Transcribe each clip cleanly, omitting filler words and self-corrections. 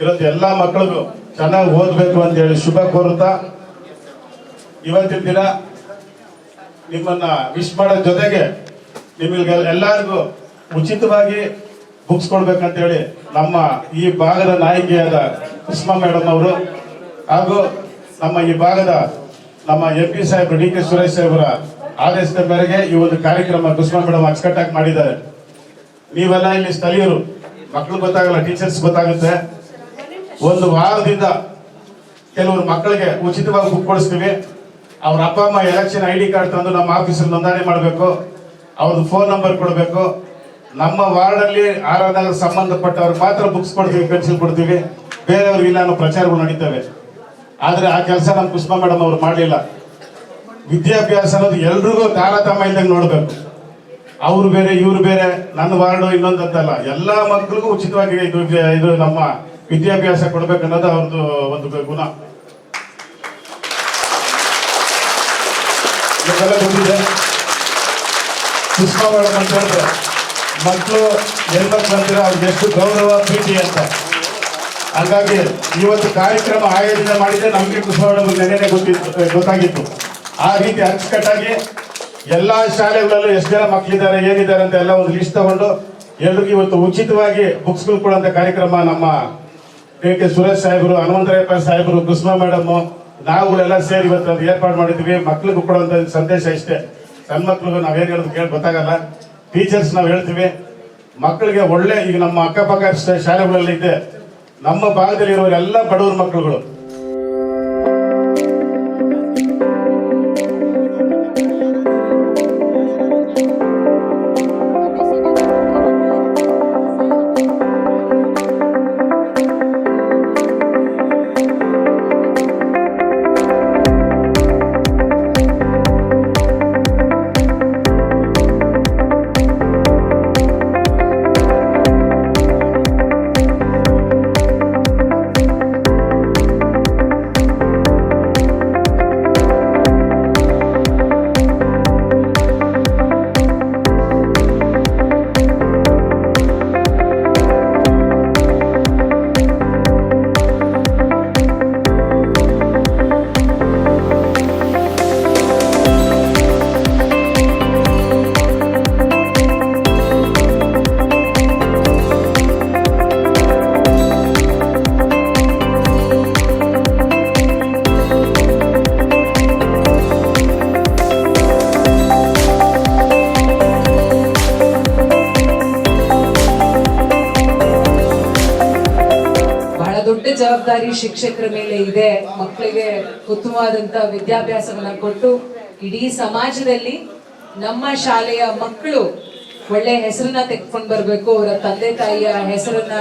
ಇರೋದು ಎಲ್ಲ ಮಕ್ಕಳಿಗೂ ಚೆನ್ನಾಗಿ ಓದಬೇಕು ಅಂತ ಹೇಳಿ ಶುಭ ಕೋರುತ್ತಾ ಇವತ್ತಿನ ದಿನ ನಿಮ್ಮನ್ನ ವಿಶ್ ಮಾಡೋ ಜೊತೆಗೆ ನಿಮಗೆ ಎಲ್ಲರಿಗೂ ಉಚಿತವಾಗಿ ಬುಕ್ಸ್ ಕೊಡ್ಬೇಕಂತ ಹೇಳಿ ನಮ್ಮ ಈ ಭಾಗದ ನಾಯಕಿಯಾದ ಕುಸುಮಾ ಮೇಡಮ್ ಅವರು ಹಾಗೂ ನಮ್ಮ ಈ ಭಾಗದ ನಮ್ಮ MP ಸಾಹೇಬರು DK ಸುರೇಶ್ ಸಾಹೇಬರ ಆದೇಶದ ಮೇರೆಗೆ ಈ ಒಂದು ಕಾರ್ಯಕ್ರಮ ಕುಸುಮಾ ಮೇಡಮ್ ಅಚ್ಚುಕಟ್ಟಾಗಿ ಮಾಡಿದ್ದಾರೆ. ನೀವೆಲ್ಲ ಇಲ್ಲಿ ಸ್ಥಳೀಯರು, ಮಕ್ಕಳು ಗೊತ್ತಾಗಲ್ಲ, ಟೀಚರ್ಸ್ ಗೊತ್ತಾಗುತ್ತೆ. ಒಂದು ವಾರದಿಂದ ಕೆಲವರು ಮಕ್ಕಳಿಗೆ ಉಚಿತವಾಗಿ ಬುಕ್ ಕೊಡಿಸ್ತೀವಿ. ಅವ್ರ ಅಪ್ಪ ಅಮ್ಮ ಎಲೆಕ್ಷನ್ ID ಕಾರ್ಡ್ ತಂದು ನಮ್ಮ ಆಫೀಸಲ್ಲಿ ನೋಂದಣಿ ಮಾಡಬೇಕು, ಅವ್ರದ್ದು ಫೋನ್ ನಂಬರ್ ಕೊಡಬೇಕು. ನಮ್ಮ ವಾರ್ಡಲ್ಲಿ ಆರಾಧನೆಗೆ ಸಂಬಂಧಪಟ್ಟವ್ರಿಗೆ ಮಾತ್ರ ಬುಕ್ಸ್ ಕೊಡ್ತೀವಿ, ಪೆನ್ಸಿಲ್ ಕೊಡ್ತೀವಿ, ಬೇರೆಯವ್ರಿಗೆ ಇಲ್ಲ ಅನ್ನೋ ಪ್ರಚಾರಗಳು ನಡೀತವೆ. ಆದರೆ ಆ ಕೆಲಸ ನಮ್ಮ ಕುಸುಮಾ ಮೇಡಮ್ ಅವರು ಮಾಡಲಿಲ್ಲ. ವಿದ್ಯಾಭ್ಯಾಸ ಅನ್ನೋದು ಎಲ್ರಿಗೂ ತಾರತಮ್ಯ ಇದ್ದಂಗೆ ನೋಡಬೇಕು. ಅವ್ರು ಬೇರೆ ಇವ್ರು ಬೇರೆ, ನನ್ನ ವಾರ್ಡು ಇನ್ನೊಂದು ಅಂತಲ್ಲ, ಎಲ್ಲ ಮಕ್ಕಳಿಗೂ ಉಚಿತವಾಗಿ ಇದು ನಮ್ಮ ವಿದ್ಯಾಭ್ಯಾಸ ಕೊಡ್ಬೇಕನ್ನೋದು ಅವ್ರದ್ದು ಒಂದು ಗುಣ. ಇದೆಲ್ಲ ಗೊತ್ತಿದೆ. ಕುಸುಮಾ ಮೇಡಮ್ ಅಂತ ಹೇಳಿದ್ರೆ ಮಕ್ಕಳು ಹೆಣ್ಮಕ್ಳು ಅಂತೀರ ಅವ್ರಿಗೆ ಎಷ್ಟು ಗೌರವ ಪ್ರೀತಿ ಅಂತ. ಹಾಗಾಗಿ ಇವತ್ತು ಕಾರ್ಯಕ್ರಮ ಆಯೋಜನೆ ಮಾಡಿದ್ರೆ ನಮಗೆ ಕುಸುಮಾ ಮೇಡಮ್ ನೆನೆನೆ ಗೊತ್ತಾಗಿತ್ತು. ಆ ರೀತಿ ಅಚ್ಚುಕಟ್ಟಾಗಿ ಎಲ್ಲ ಶಾಲೆಗಳಲ್ಲೂ ಎಷ್ಟು ಜನ ಮಕ್ಕಳಿದ್ದಾರೆ ಏನಿದ್ದಾರೆ ಅಂತ ಎಲ್ಲ ಒಂದು ಲಿಸ್ಟ್ ತಗೊಂಡು ಎಲ್ರಿಗೂ ಇವತ್ತು ಉಚಿತವಾಗಿ ಬುಕ್ಸ್ಗಳು ಕೊಡುವಂಥ ಕಾರ್ಯಕ್ರಮ ನಮ್ಮ DK ಸುರೇಶ್ ಸಾಹೇಬರು, ಹನುಮಂತರಾಯಪ್ಪ ಸಾಹೇಬರು, ಕುಸುಮಾ ಮೇಡಮ್, ನಾವುಗಳೆಲ್ಲ ಸೇರಿ ಇವತ್ತು ಅದು ಏರ್ಪಾಡು ಮಾಡಿದ್ವಿ. ಮಕ್ಳಿಗೂ ಕೊಡುವಂಥ ಸಂದೇಶ ಇಷ್ಟೇ. ಸಣ್ಣ ಮಕ್ಳಿಗೂ ನಾವೇನು ಹೇಳೋದು ಕೇಳಿ ಗೊತ್ತಾಗಲ್ಲ. ಟೀಚರ್ಸ್ ನಾವು ಹೇಳ್ತೀವಿ ಮಕ್ಕಳಿಗೆ ಒಳ್ಳೆ, ಈಗ ನಮ್ಮ ಅಕ್ಕಪಕ್ಕ ಶಾಲೆಗಳಲ್ಲಿ ಇದೆ, ನಮ್ಮ ಭಾಗದಲ್ಲಿ ಇರುವವರೆಲ್ಲ ಬಡವ್ರ ಮಕ್ಕಳುಗಳು. ದೊಡ್ಡ ಜವಾಬ್ದಾರಿ ಶಿಕ್ಷಕರ ಮೇಲೆ ಇದೆ. ಮಕ್ಕಳಿಗೆ ಉತ್ತಮವಾದಂತ ವಿದ್ಯಾಭ್ಯಾಸವನ್ನ ಕೊಟ್ಟು ಇಡೀ ಸಮಾಜದಲ್ಲಿ ನಮ್ಮ ಶಾಲೆಯ ಮಕ್ಕಳು ಒಳ್ಳೆ ಹೆಸರನ್ನ ತೆಗೆದುಕೊಂಡು ಬರ್ಬೇಕು, ಅವರ ತಂದೆ ತಾಯಿಯ ಹೆಸರನ್ನ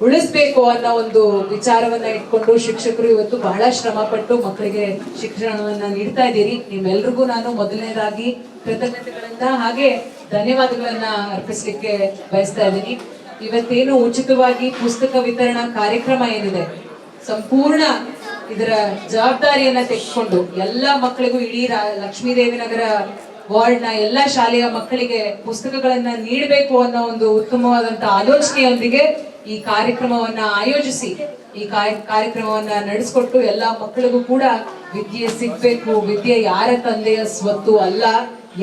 ಉಳಿಸ್ಬೇಕು ಅನ್ನೋ ಒಂದು ವಿಚಾರವನ್ನ ಇಟ್ಕೊಂಡು ಶಿಕ್ಷಕರು ಇವತ್ತು ಬಹಳ ಶ್ರಮ ಪಟ್ಟು ಮಕ್ಕಳಿಗೆ ಶಿಕ್ಷಣವನ್ನ ನೀಡ್ತಾ ಇದ್ದೀರಿ. ನಿಮ್ಮೆಲ್ರಿಗೂ ನಾನು ಮೊದಲನೇದಾಗಿ ಕೃತಜ್ಞತೆಗಳನ್ನ ಹಾಗೆ ಧನ್ಯವಾದಗಳನ್ನ ಅರ್ಪಿಸ್ಲಿಕ್ಕೆ ಬಯಸ್ತಾ ಇದ್ದೀನಿ. ಇವತ್ತೇನು ಉಚಿತವಾಗಿ ಪುಸ್ತಕ ವಿತರಣಾ ಕಾರ್ಯಕ್ರಮ ಏನಿದೆ, ಸಂಪೂರ್ಣ ಇದರ ಜವಾಬ್ದಾರಿಯನ್ನ ತೆಗೆದುಕೊಂಡು ಎಲ್ಲ ಮಕ್ಕಳಿಗೂ ಇಡೀ ಲಕ್ಷ್ಮೀದೇವಿ ನಗರ ವಾರ್ಡ್ನ ಎಲ್ಲ ಶಾಲೆಯ ಮಕ್ಕಳಿಗೆ ಪುಸ್ತಕಗಳನ್ನ ನೀಡಬೇಕು ಅನ್ನೋ ಒಂದು ಉತ್ತಮವಾದಂತ ಆಲೋಚನೆಯೊಂದಿಗೆ ಈ ಕಾರ್ಯಕ್ರಮವನ್ನ ಆಯೋಜಿಸಿ ಈ ಕಾರ್ಯಕ್ರಮವನ್ನ ನಡೆಸಿಕೊಟ್ಟು ಎಲ್ಲ ಮಕ್ಕಳಿಗೂ ಕೂಡ ವಿದ್ಯೆ ಸಿಗ್ಬೇಕು, ವಿದ್ಯೆ ಯಾರ ತಂದೆಯ ಸ್ವತ್ತು ಅಲ್ಲ,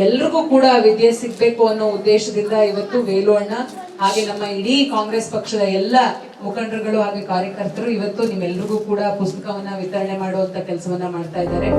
ಎಲ್ರಿಗೂ ಕೂಡ ವಿದ್ಯೆ ಸಿಗ್ಬೇಕು ಅನ್ನೋ ಉದ್ದೇಶದಿಂದ ಇವತ್ತು ವೇಲು ಅಣ್ಣ ಹಾಗೆ ನಮ್ಮ ಇಡೀ ಕಾಂಗ್ರೆಸ್ ಪಕ್ಷದ ಎಲ್ಲ ಮುಖಂಡರುಗಳು ಹಾಗೆ ಕಾರ್ಯಕರ್ತರು ಇವತ್ತು ನಿಮ್ಮೆಲ್ರಿಗೂ ಕೂಡ ಪುಸ್ತಕವನ್ನ ವಿತರಣೆ ಮಾಡುವಂತ ಕೆಲಸವನ್ನ ಮಾಡ್ತಾ ಇದ್ದಾರೆ.